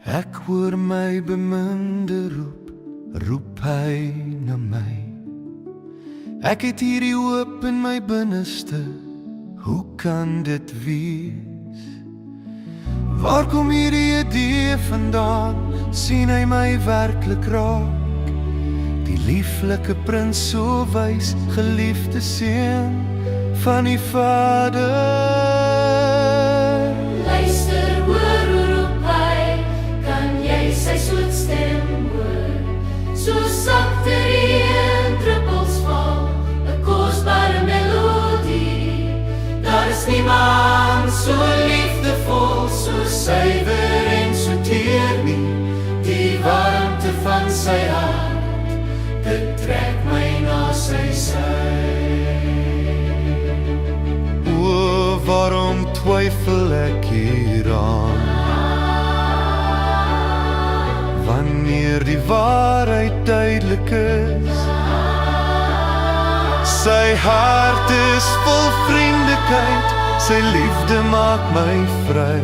Ek hoor my beminde roep, roep hy na my. Ek het hierdie hoop in my binneste, hoe kan dit wees? Waar kom hierdie idee vandaan, sien hy my werklik raak? Die lieflike prins so wys, geliefde seun van die Vader. Niemand so liefdevol, so suiwer en so teer nie. Die warmte van sy hart, dit trek my na sy sy. O, waarom twyfel ek hieraan? Wanneer die waarheid duidelik is, sy hart is vol vriendelikheid, sy liefde maak my vry.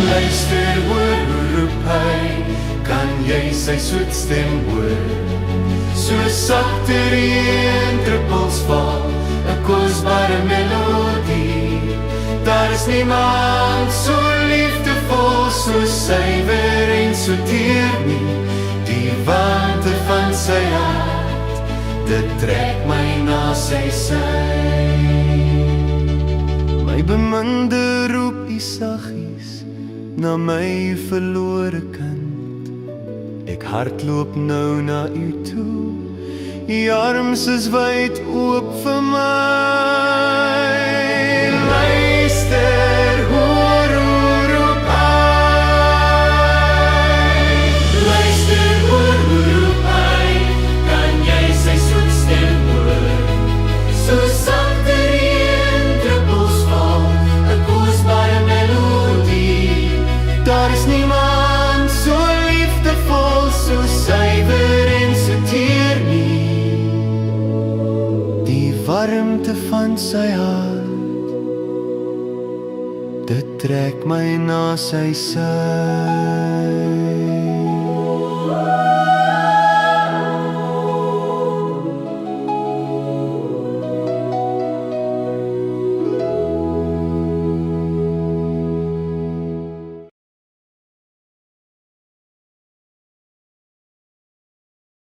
Luister, hoor hoe roep hy, kan jy sy soet stem hoor? So sagte reendruppels val, 'n kosbare melodie. Daar is niemand so liefdevol, so suiwer en so teer nie. Die warmte van sy hart, dit trek my na sy sy. My beminde roep U saggies na my verlore kind. Ek hardloop nou na U toe, U arms is wyd oop vir my. Luister, hoor hoe roep hy. Luister, hoor hoe roep hy, kan jy sy soet stem hoor? So sagte reendruppels val, 'n kosbare melodie. Daar is niemand so liefdevol, so suiwer en so teer nie. Die warmte van sy hart, dit trek my na sy sy.